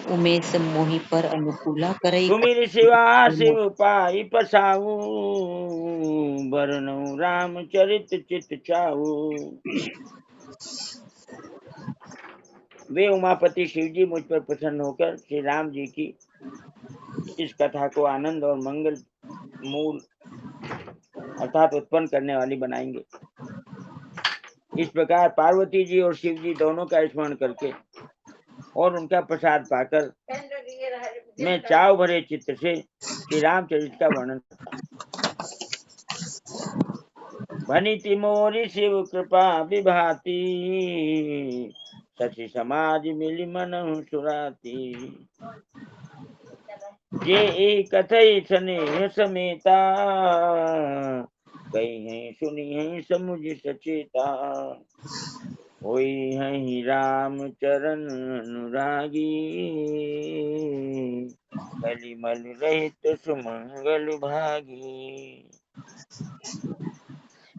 उमेश मोहि पर अनुकूला करई सुमिर शिवा शिव पाई पसाऊ, बरनऊ रामचरित चित चाऊ। वे उमापति शिव जी मुझ पर प्रसन्न होकर श्री राम जी की इस कथा को आनंद और मंगल मूल अर्थात उत्पन्न करने वाली बनाएंगे। इस प्रकार पार्वती जी और शिव जी दोनों का स्मरण करके और उनका प्रसाद पाकर मैं चाव भरे चित्त से श्री रामचरित का वर्णन करता हूँ। भनिति मोरी शिव कृपा विभाती, शशि समाज मिली मनहु सुराती। ये एक कथई स्नेह समेता, कही है सुनी है समुझ सचेता। होई है राम चरण अनुरागी, कलिमल रहित सुमंगल भागी।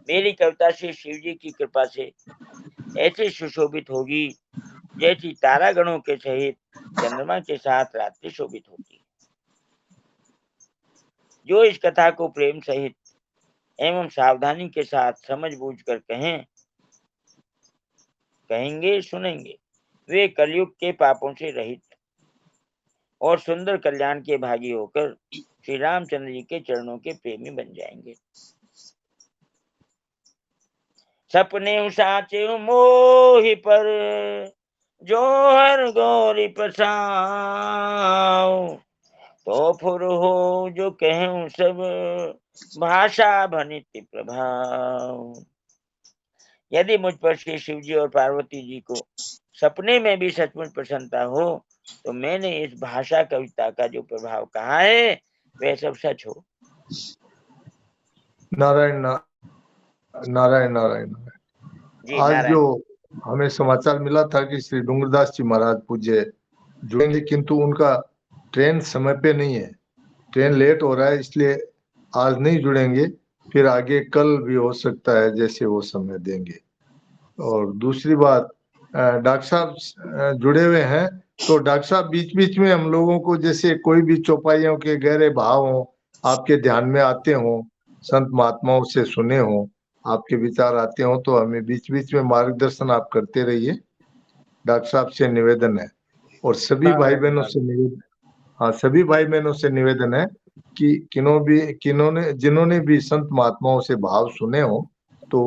मेरी कविता से शिव जी की कृपा से ऐसे सुशोभित होगी जैसी तारागणों के सहित चंद्रमा के साथ रात्रि शोभित होती है। जो इस कथा को प्रेम सहित एवं सावधानी के साथ समझ बूझ कर कहेंगे सुनेंगे, वे कलयुग के पापों से रहित और सुंदर कल्याण के भागी होकर श्री रामचंद्र जी के चरणों के प्रेमी बन जाएंगे। सपने साचे मोहि पर, जो हर गौरी पसाओ। तो फुर हो जो कहूँ सब, भाषा भनित प्रभाव। यदि मुझ पर श्री शिव जी और पार्वती जी को सपने में भी सचमुच प्रसन्नता हो, तो मैंने इस भाषा कविता का जो प्रभाव कहा है वह सब सच हो। नारायण नारायण नारायण। आज नारायण। जो हमें समाचार मिला था कि श्री डूंगरदास जी महाराज पूज्य जुड़ेंगे, किंतु उनका ट्रेन समय पे नहीं है, ट्रेन लेट हो रहा है, इसलिए आज नहीं जुड़ेंगे। फिर आगे कल भी हो सकता है, जैसे वो समय देंगे। और दूसरी बात, डॉक्टर साहब जुड़े हुए हैं, तो डॉक्टर साहब बीच बीच में हम लोगों को जैसे कोई भी चौपाइयों के गहरे भाव हो आपके ध्यान में आते हो, संत महात्माओं से सुने हो, आपके विचार आते हो, तो हमें बीच बीच में मार्गदर्शन आप करते रहिए, डॉक्टर साहब से निवेदन है। और सभी भाई बहनों से निवेदन, हाँ सभी भाई बहनों से निवेदन है कि जिन्होंने भी संत महात्माओं से भाव सुने हो तो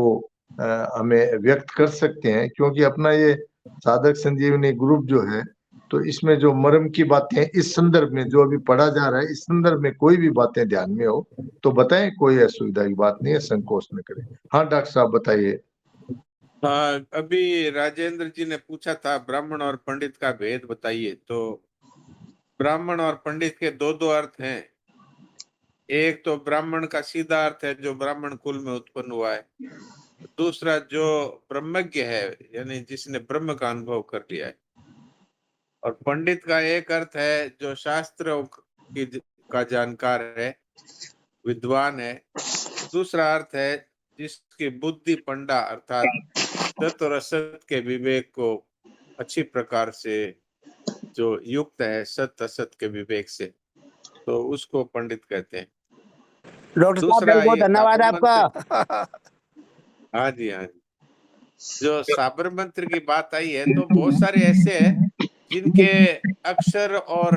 हमें व्यक्त कर सकते हैं, क्योंकि अपना ये साधक संजीवनी ग्रुप जो है, तो इसमें जो मर्म की बातें इस संदर्भ में जो अभी पढ़ा जा रहा है, इस संदर्भ में कोई भी बातें ध्यान में हो तो बताएं, कोई असुविधा की बात नहीं है, संकोच न करें। हाँ डॉक्टर साहब बताइए। हाँ, अभी राजेंद्र जी ने पूछा था ब्राह्मण और पंडित का भेद बताइए। तो ब्राह्मण और पंडित के दो दो अर्थ हैं। एक तो ब्राह्मण का सीधा अर्थ है जो ब्राह्मण कुल में उत्पन्न हुआ है, दूसरा जो ब्रह्मज्ञ है यानी जिसने ब्रह्म का अनुभव कर लिया है। और पंडित का एक अर्थ है जो शास्त्रों का जानकार है, विद्वान है। दूसरा अर्थ है जिसकी बुद्धि पंडा अर्थात सत और असत के विवेक को अच्छी प्रकार से जो युक्त है, सत असत के विवेक से, तो उसको पंडित कहते हैं। डॉक्टर साहब दूसरा बहुत ये धन्यवाद आपका। हाँ जी हाँ जी। जो साबर मंत्र की बात आई है, तो बहुत सारे ऐसे हैं जिनके अक्षर और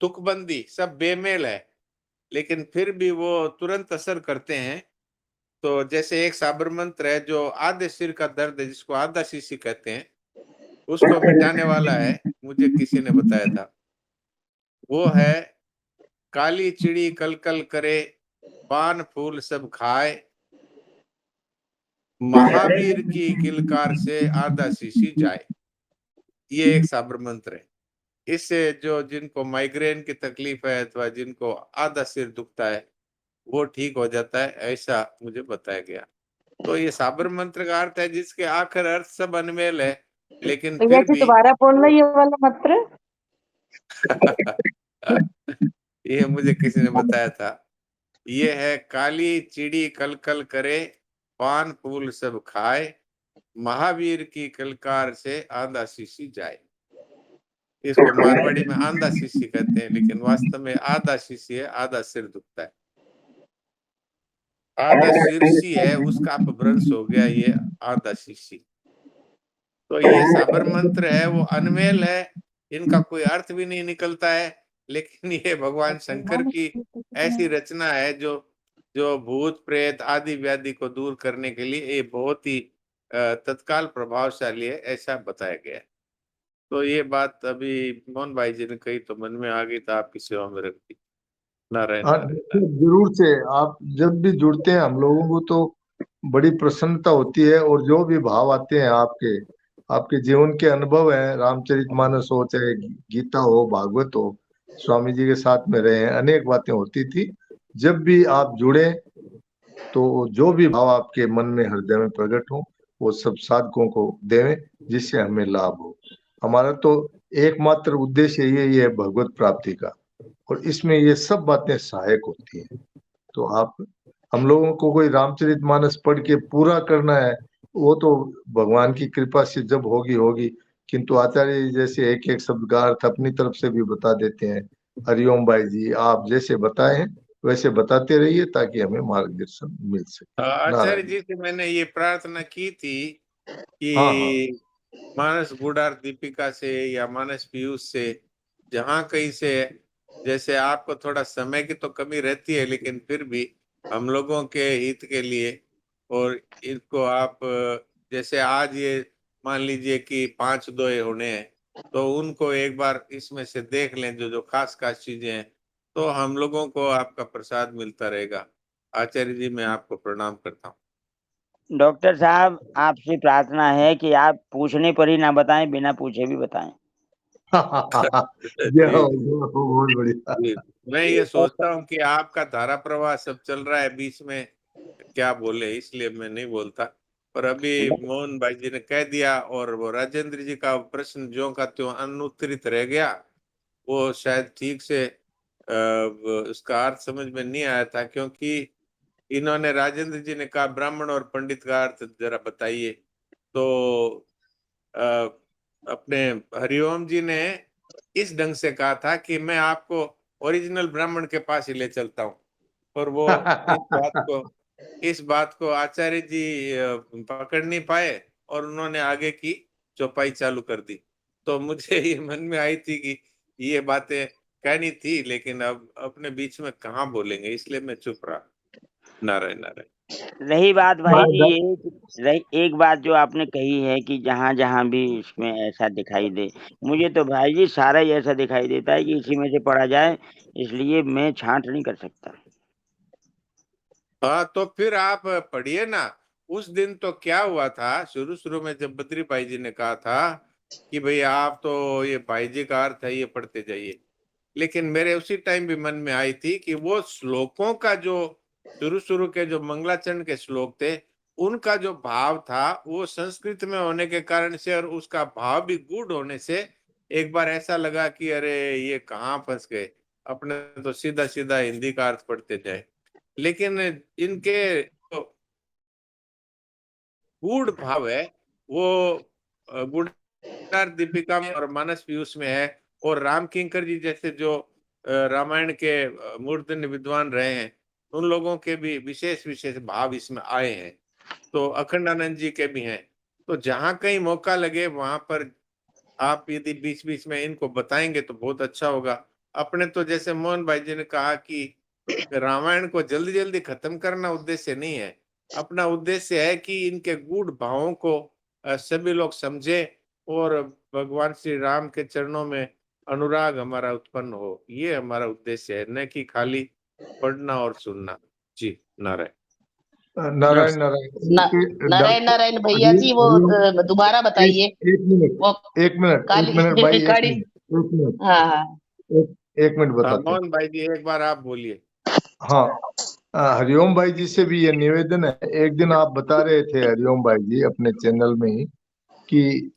तुकबंदी सब बेमेल है, लेकिन फिर भी वो तुरंत असर करते हैं। तो जैसे एक साबर मंत्र है जो आधे सिर का दर्द है, जिसको आधा शीशी कहते हैं, उसको मिटाने वाला है, मुझे किसी ने बताया था। वो है काली चिड़ी कल कल करे, पान फूल सब खाए, महावीर की किलकार से आधा शीशी जाए। ये एक साबर मंत्र है। इससे जो जिनको माइग्रेन की तकलीफ है अथवा जिनको आधा सिर दुखता है वो ठीक हो जाता है, ऐसा मुझे बताया गया। तो ये साबर मंत्र का अर्थ है जिसके आखिर अर्थ सब अनमेल है, लेकिन फिर भी दोबारा बोलना ये वाला मंत्र। ये मुझे किसी ने बताया था। ये है काली चिड़ी कल कल करे, पान फूल सब खाए, महावीर की कलकार से आधा शीशी जाए। इसको मारवाड़ी में आंधा शीशी कहते हैं, लेकिन वास्तव में आधा शीशी है, आधा सिर दुखता है। आधा शीर्षी है, उसका अपभ्रंश हो गया ये आधा शीशी। तो ये साबर मंत्र है, वो अनमेल है, इनका कोई अर्थ भी नहीं निकलता है, लेकिन ये भगवान शंकर की ऐसी रचना है जो जो भूत प्रेत आदि व्याधि को दूर करने के लिए ये बहुत ही तत्काल प्रभावशाली है, ऐसा बताया गया है। तो ये बात अभी मोहन भाई जी ने कही तो मन में आ गई, तो आपकी सेवा में रख दी। नारायण हाँ, नारायण। जरूर से आप जब भी जुड़ते हैं हम लोगों को तो बड़ी प्रसन्नता होती है, और जो भी भाव आते हैं आपके आपके जीवन के अनुभव हैं, रामचरितमानस हो चाहे गीता हो भागवत हो, स्वामी जी के साथ में रहे हैं, अनेक बातें होती थी। जब भी आप जुड़े तो जो भी भाव आपके मन में हृदय में प्रकट हो वो सब साधकों को देवें, जिससे हमें लाभ हो। हमारा तो एकमात्र उद्देश्य यही है भगवत प्राप्ति का, और इसमें ये सब बातें सहायक होती हैं। तो आप हम लोगों को कोई रामचरितमानस पढ़ के पूरा करना है, वो तो भगवान की कृपा से जब होगी होगी, किंतु आचार्य जी जैसे एक एक शब्द का अर्थ अपनी तरफ से भी बता देते हैं। हरिओम भाई जी, आप जैसे बताए हैं वैसे बताते रहिए ताकि हमें मार्गदर्शन मिल सके। आचार्य नारायण। जी से मैंने ये प्रार्थना की थी हाँ हाँ। कि मानस गुडार दीपिका से या मानस पीयूष से, जहां कहीं से, जैसे आपको थोड़ा समय की तो कमी रहती है, लेकिन फिर भी हम लोगों के हित के लिए, और इनको आप जैसे आज ये मान लीजिए कि 5 दोहे होने हैं, तो उनको एक बार इसमें से देख लें, जो जो खास खास चीजें हैं, तो हम लोगों को आपका प्रसाद मिलता रहेगा। आचार्य जी, मैं आपको प्रणाम करता हूँ। डॉक्टर साहब, आपसे प्रार्थना है कि आप पूछने पर ही ना बताएं, बिना पूछे भी बताएं। जय हो, बहुत बढ़िया। जी, मैं ये सोचता हूँ कि आपका धारा प्रवाह सब चल रहा है, बीच में क्या बोले, इसलिए मैं नहीं बोलता। पर अभी मोहन भाई जी ने कह दिया, और वो राजेंद्र जी का प्रश्न ज्यों का त्यों अनुत्तरित रह गया। वो शायद ठीक से उसका अर्थ समझ में नहीं आया था, क्योंकि इन्होंने, राजेंद्र जी ने कहा ब्राह्मण और पंडित का अर्थ जरा बताइए, तो अ, अपने हरिओम जी ने इस ढंग से कहा था कि मैं आपको ओरिजिनल ब्राह्मण के पास ही ले चलता हूँ। पर वो इस बात को आचार्य जी पकड़ नहीं पाए, और उन्होंने आगे की चौपाई चालू कर दी। तो मुझे ये मन में आई थी कि ये बातें कहनी थी, लेकिन अब अपने बीच में कहाँ बोलेंगे, इसलिए मैं चुप रहा। नारायण नारायण। रही बात भाई जी, एक बात जो आपने कही है कि जहाँ जहाँ भी इसमें ऐसा दिखाई दे, मुझे तो भाई जी सारा ही ऐसा दिखाई देता है कि इसी में से पढ़ा जाए, इसलिए मैं छांट नहीं कर सकता। हाँ, तो फिर आप पढ़िए ना। उस दिन तो क्या हुआ था, शुरू शुरू में जब बद्री भाई जी ने कहा था कि भाई आप तो ये भाई जी का अर्थ है ये पढ़ते जाइए, लेकिन मेरे उसी टाइम भी मन में आई थी कि वो श्लोकों का जो शुरू शुरू के जो मंगलाचरण के श्लोक थे, उनका जो भाव था वो संस्कृत में होने के कारण से, और उसका भाव भी गूढ़ होने से, एक बार ऐसा लगा कि अरे ये कहाँ फंस गए, अपने तो सीधा सीधा हिंदी का अर्थ पढ़ते जाए। लेकिन इनके जो गूढ़ भाव है वो गुड़ार दीपिका में और मानस पीयूष में है। और राम किंकर जी जैसे जो रामायण के मूर्धन्य विद्वान रहे हैं, उन लोगों के भी विशेष विशेष भाव इसमें आए हैं। तो अखंडानंद जी के भी हैं। तो जहां कहीं मौका लगे वहां पर आप यदि बीच बीच में इनको बताएंगे तो बहुत अच्छा होगा। अपने तो जैसे मोहन भाई जी ने कहा कि रामायण को जल्दी जल्दी खत्म करना उद्देश्य नहीं है। अपना उद्देश्य है कि इनके गूढ़ भावों को सभी लोग समझे, और भगवान श्री राम के चरणों में अनुराग हमारा उत्पन्न हो। ये हमारा उद्देश्य है, न कि खाली पढ़ना और सुनना। जी नारायण। नारायण नारायण। नारायण नारायण भैया जी, वो दोबारा बताइए। एक मिनट वो एक मिनट काली एक मिनट भाई, एक काली। मिनट एक मिनट हाँ हाँ एक मिनट बताते हैं। मोहन भाई जी एक बार आप बोलिए। हाँ, हरिओम भाई जी से भी ये निवेदन है। एक दिन आप बता रहे थे हरिओम भाई जी अपने चैनल में ही कि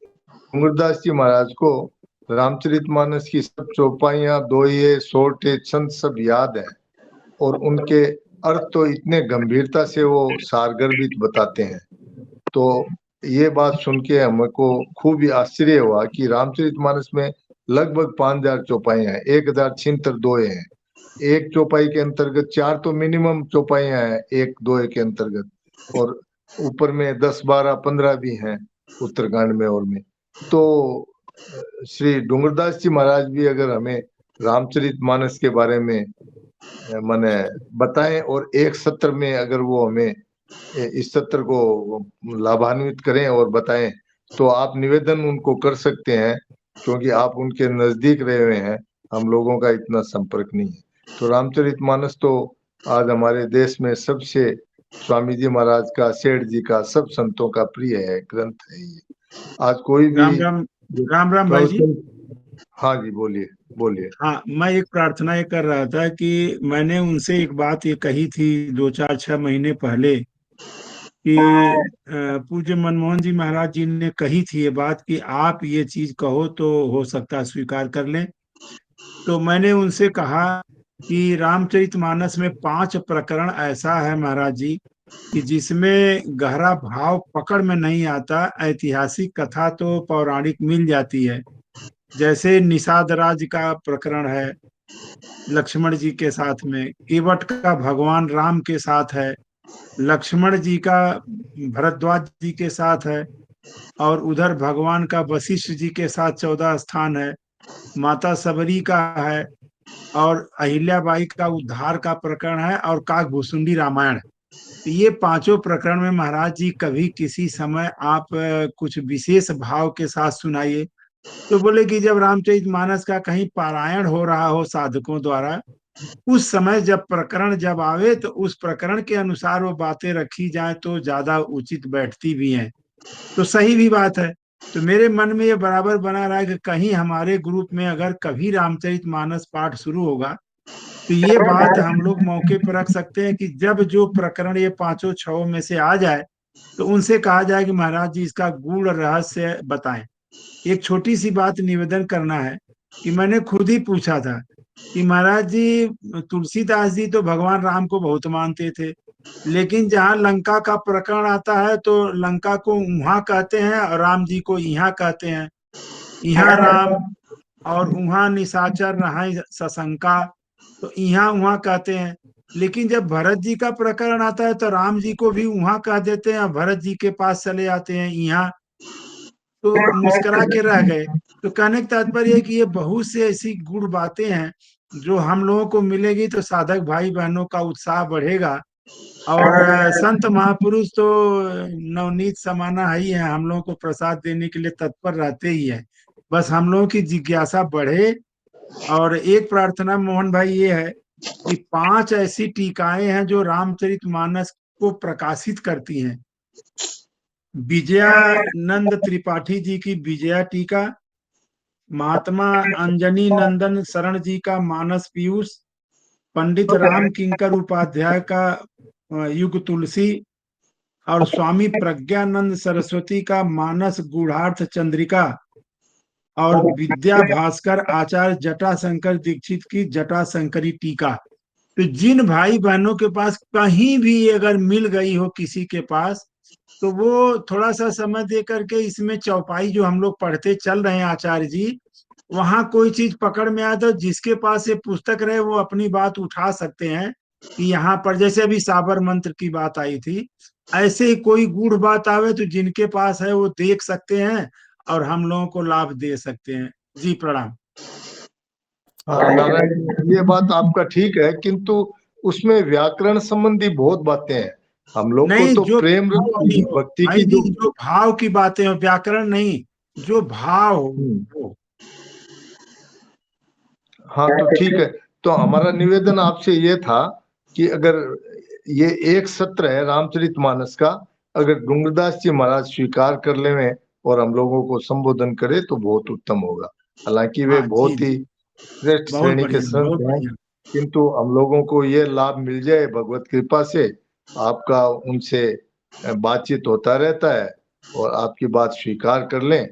डूंगरदास जी महाराज को रामचरितमानस की सब चौपाइयां, दोहे, सोरठे, छंद सब याद है, और उनके अर्थ तो इतने गंभीरता से वो सारगर्भित बताते हैं। तो ये बात सुन के हमको खूब ही आश्चर्य हुआ कि रामचरितमानस में लगभग 5000 चौपाइयां हैं, 1076 दोहे हैं। एक चौपाई के अंतर्गत 4 तो मिनिमम चौपाइयां हैं एक दोहे के अंतर्गत, और ऊपर में 10, 12, 15 भी हैं उत्तरकांड में और में। तो श्री डूंगरदास जी महाराज भी अगर हमें रामचरितमानस के बारे में माने बताएं और एक सत्र में अगर वो हमें इस सत्र को लाभान्वित करें और बताएं, तो आप निवेदन उनको कर सकते हैं, क्योंकि आप उनके नजदीक रहे हुए हैं, हम लोगों का इतना संपर्क नहीं है। तो रामचरितमानस तो आज हमारे देश में सबसे, स्वामी जी महाराज का, सेठ जी का, सब संतों का प्रिय है ग्रंथ है ये। आज कोई भी राम राम भाई जी। हाँ जी, बोलिए बोलिए। हाँ, मैं एक प्रार्थना ये कर रहा था कि मैंने उनसे एक बात ये कही थी 2, 4, 6 महीने पहले कि पूज्य मनमोहन जी महाराज जी ने कही थी ये बात कि आप ये चीज कहो तो हो सकता है स्वीकार कर लें। तो मैंने उनसे कहा कि रामचरितमानस में 5 प्रकरण ऐसा है महाराज जी कि जिसमें गहरा भाव पकड़ में नहीं आता, ऐतिहासिक कथा तो पौराणिक मिल जाती है। जैसे निषाद राज का प्रकरण है लक्ष्मण जी के साथ में, केवट का भगवान राम के साथ है, लक्ष्मण जी का भरद्वाज जी के साथ है, और उधर भगवान का वशिष्ठ जी के साथ 14 स्थान है, माता सबरी का है, और अहिल्याबाई का उद्धार का प्रकरण है, और काकभूषुंडी रामायण। तो ये 5 प्रकरण में महाराज जी कभी किसी समय आप कुछ विशेष भाव के साथ सुनाइए। तो बोले कि जब रामचरितमानस का कहीं पारायण हो रहा हो साधकों द्वारा, उस समय जब प्रकरण जब आवे तो उस प्रकरण के अनुसार वो बातें रखी जाए तो ज्यादा उचित बैठती भी हैं। तो सही भी बात है। तो मेरे मन में ये बराबर बना रहा है कि कहीं हमारे ग्रुप में अगर कभी रामचरितमानस पाठ शुरू होगा तो ये बात हम लोग मौके पर रख सकते हैं कि जब जो प्रकरण ये 5 6 में से आ जाए तो उनसे कहा जाए कि महाराज जी इसका गूढ़ रहस्य बताएं। एक छोटी सी बात निवेदन करना है कि मैंने खुद ही पूछा था कि महाराज जी तुलसीदास जी तो भगवान राम को बहुत मानते थे, लेकिन जहाँ लंका का प्रकरण आता है तो लंका को वहां कहते हैं और राम जी को यहाँ कहते हैं। यहाँ राम और वहां निशाचर रहा सशंका, तो यहाँ वहां कहते हैं। लेकिन जब भरत जी का प्रकरण आता है तो राम जी को भी वहां कह देते हैं और भरत जी के पास चले आते हैं यहाँ। तो मुस्कुरा के रह गए। तो कहने का तात्पर्य है कि ये बहुत सी ऐसी गुड़ बातें हैं जो हम लोगों को मिलेगी तो साधक भाई बहनों का उत्साह बढ़ेगा। और संत महापुरुष तो नवनीत समाना ही है, हम लोगों को प्रसाद देने के लिए तत्पर रहते ही है। बस हम लोगों की जिज्ञासा बढ़े। और एक प्रार्थना मोहन भाई ये है कि 5 ऐसी टीकाएं हैं जो रामचरितमानस को प्रकाशित करती हैं। विजयानंद त्रिपाठी जी की विजया टीका, महात्मा अंजनी नंदन शरण जी का मानस पीयूष, पंडित राम किंकर उपाध्याय का युग तुलसी, और स्वामी प्रज्ञानंद सरस्वती का मानस गूढ़ार्थ चंद्रिका, और विद्या भास्कर आचार्य जटाशंकर दीक्षित की जटाशंकरी टीका। तो जिन भाई बहनों के पास कहीं भी अगर मिल गई हो किसी के पास, तो वो थोड़ा सा समय दे करके इसमें चौपाई जो हम लोग पढ़ते चल रहे हैं आचार्य जी, वहां कोई चीज पकड़ में आए तो जिसके पास ये पुस्तक रहे वो अपनी बात उठा सकते हैं कि यहाँ पर जैसे अभी साबर मंत्र की बात आई थी, ऐसे ही कोई गूढ़ बात आवे तो जिनके पास है वो देख सकते हैं और हम लोगों को लाभ दे सकते हैं। जी प्रणाम। हाँ नारायण, ये बात आपका ठीक है, किंतु उसमें व्याकरण संबंधी बहुत बातें हैं। हम लोग को नहीं, तो जो प्रेम रस भाव की, की हो भक्ति भाई की जी, जो जो भाव की बातें हो, व्याकरण नहीं, जो भाव हो वो। हाँ तो ठीक है। तो हमारा निवेदन आपसे ये था कि अगर ये एक सत्र है रामचरितमानस का, अगर डूंगरदास जी महाराज स्वीकार कर लें और हम लोगों को संबोधन करे तो बहुत उत्तम होगा। हालांकि वे हाँ जी बहुत ही जी, श्रेष्ठ बहुत श्रेणी के बढ़िया संत बहुत हैं, बढ़िया। किंतु हम लोगों को ये लाभ मिल जाए भगवत कृपा से, आपका उनसे बातचीत होता रहता है और आपकी बात स्वीकार कर लें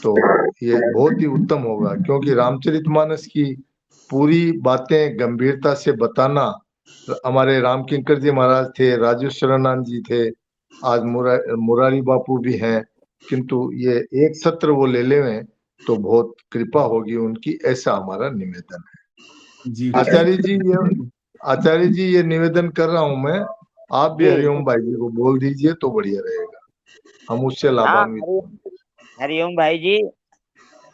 तो ये बहुत ही उत्तम होगा। क्योंकि रामचरितमानस की पूरी बातें गंभीरता से बताना, हमारे राम किंकर जी महाराज थे, राजेश्वरानंद जी थे, आज मुरारी बापू भी हैं, किंतु ये एक सत्र वो ले लें तो बहुत कृपा होगी उनकी, ऐसा हमारा निवेदन है। जी आचार्य जी ये निवेदन कर रहा हूं मैं, आप भी जी हरिओम भाई जी को बोल दीजिए तो बढ़िया रहेगा, हम उससे हाँ लाभान्वित। हरिओम भाई जी,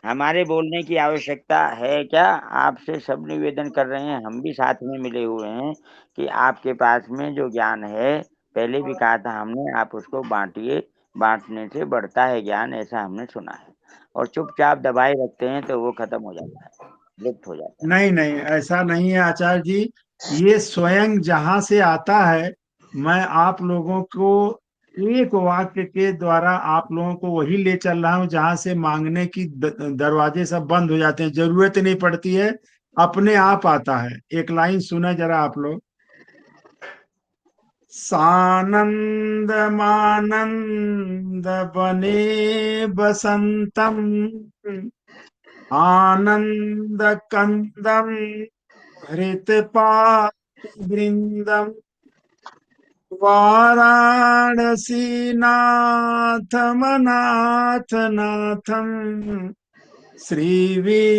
हमारे बोलने की आवश्यकता है क्या? आपसे सब निवेदन कर रहे हैं, हम भी साथ में मिले हुए हैं कि आपके पास में जो ज्ञान है, पहले भी कहा था हमने, आप उसको बांटिए, बांटने से बढ़ता है ज्ञान, ऐसा हमने सुना है। और चुपचाप दबाए रखते हैं तो वो खत्म हो जाता है, लुप्त हो जाता है। नहीं नहीं, ऐसा नहीं है आचार्य जी, ये स्वयं जहां से आता है, मैं आप लोगों को एक वाक्य के द्वारा आप लोगों को वही ले चल रहा हूं जहां से मांगने की दरवाजे सब बंद हो जाते हैं, जरूरत नहीं पड़ती है, अपने आप आता है। एक लाइन सुना जरा आप लोग। सानंद मानंद बने बसंतम, आनंद कंदम हृतपात्रवृन्दं, वाराणसी नाथमनाथनाथं, श्रीविश्वनाथं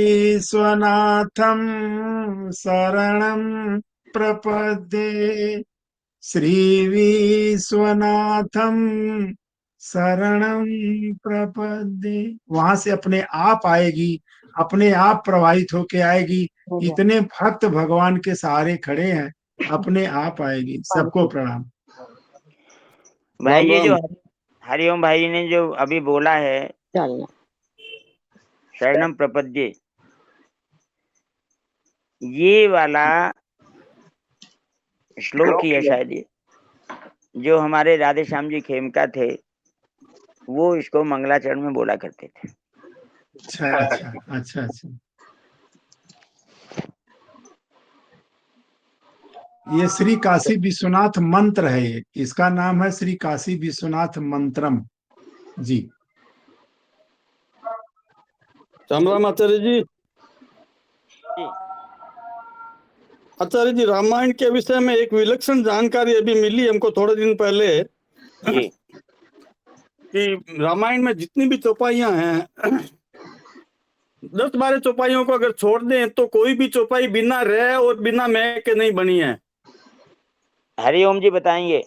शरणं प्रपद्ये, श्रीविश्वनाथं शरणं प्रपद्ये। वहां से अपने आप आएगी, अपने आप प्रवाहित होके आएगी। इतने भक्त भगवान के सहारे खड़े हैं, अपने आप आएगी। सबको प्रणाम। भाई राम ये जो राम। हरिओम भाई ने जो अभी बोला है, शरणम प्रपद्ये, ये वाला श्लोक ही है शायद ये, जो हमारे राधे श्याम जी खेमका थे, वो इसको मंगलाचरण में बोला करते थे। अच्छा अच्छा अच्छा अच्छा। ये श्री काशी विश्वनाथ मंत्र है, ये इसका नाम है श्री काशी विश्वनाथ मंत्रम। जी राम राम आचार्य जी। जी आचार्य जी, रामायण के विषय में एक विलक्षण जानकारी अभी मिली हमको थोड़े दिन पहले जी कि रामायण में जितनी भी चौपाइयां हैं 10-12 चौपाइयों को अगर छोड़ दें तो कोई भी चौपाई बिना रह और बिना मैं के नहीं बनी है। हरिओम जी बताएंगे।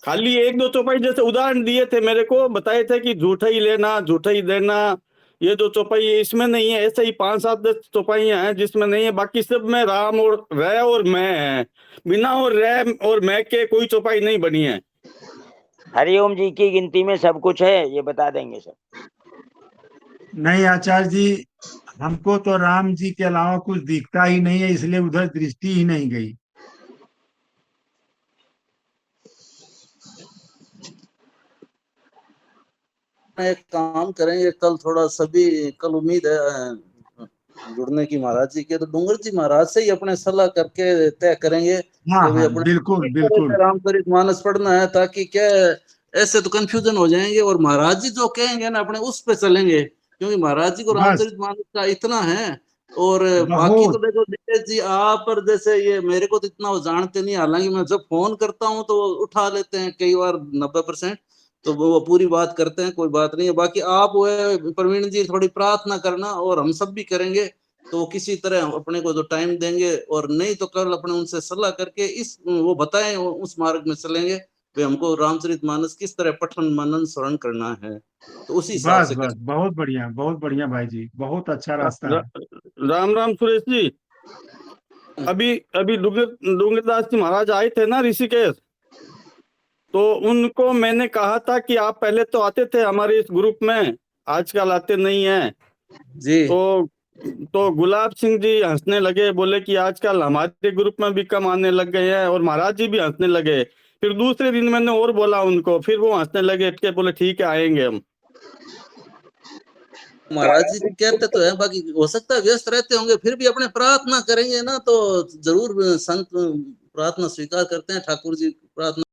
खाली 1-2 चौपाई जैसे उदाहरण दिए थे, मेरे को बताए थे कि झूठा ही लेना झूठा ही देना, ये जो चौपाई है इसमें नहीं है। ऐसे ही 5-7-10 चौपाइयां हैं जिसमें नहीं है, बाकी सब में राम और रह और मैं है। बिना और रह और मैं के कोई चौपाई नहीं बनी है। हरिओम जी की गिनती में सब कुछ है, ये बता देंगे सब। नहीं आचार्य जी, हमको तो राम जी के अलावा कुछ दिखता ही नहीं है, इसलिए उधर दृष्टि ही नहीं गई। एक काम करेंगे, कल थोड़ा सभी, कल उम्मीद है जुड़ने की महाराज जी के, तो डूंगर जी महाराज से ही अपने सलाह करके तय करेंगे हाँ कि भाई हाँ, अपने बिल्कुल किस तरह बिल्कुल। से रामचरित मानस पढ़ना है, ताकि क्या ऐसे तो कंफ्यूजन हो जाएंगे, और महाराज जी जो कहेंगे ना अपने उस पे चलेंगे, क्योंकि महाराज जी को बस रामचरित मानस का इतना है। और बाकी तो बहुत। देखो दिनेश जी, आप पर जैसे ये मेरे को तो इतना वो जानते नहीं, हालांकि मैं जब फोन करता हूँ तो वो उठा लेते हैं कई बार 90%, तो वो पूरी बात करते हैं, कोई बात नहीं है। बाकी आप वो प्रवीण जी थोड़ी प्रार्थना करना, और हम सब भी करेंगे, तो किसी तरह अपने को जो टाइम देंगे, और नहीं तो कल अपने उनसे सलाह करके इस वो बताएं, उस मार्ग में चलेंगे वे हमको रामचरितमानस किस तरह पठन मनन स्मरण करना है, तो उसी हिसाब बस से बस, बहुत बढ़िया भाई जी, बहुत अच्छा रास्ता है। राम राम सुरेश जी। अभी अभी डूंगरदास जी महाराज आए थे ना ऋषिकेश, तो उनको मैंने कहा था कि आप पहले तो आते थे हमारे इस ग्रुप में, आजकल आते नहीं हैं। जी। तो गुलाब सिंह जी हंसने लगे, बोले कि आजकल हमारे ग्रुप में भी कम आने लग गए हैं, और महाराज जी भी हंसने लगे। फिर दूसरे दिन मैंने और बोला उनको, फिर वो हंसने लगे, के बोले ठीक है आएंगे हम। महाराज जी कहते तो है, बाकी हो सकता है व्यस्त रहते होंगे, फिर भी अपने प्रार्थना करेंगे ना तो जरूर संत प्रार्थना स्वीकार करते हैं, ठाकुर जी प्रार्थना